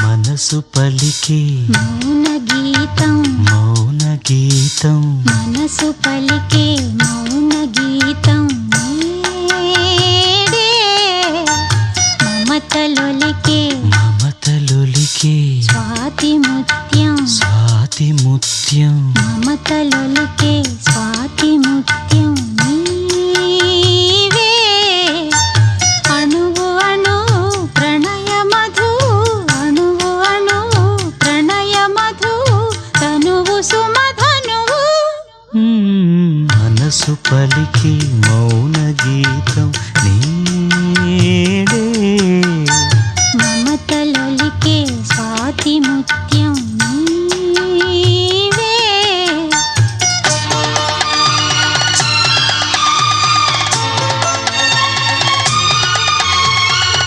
మనసు పలికే మౌన గీతం మనసు పలికే మౌన గీతం నేడే మమతలొలికే స్వాతి ముత్యం మమతలొలికే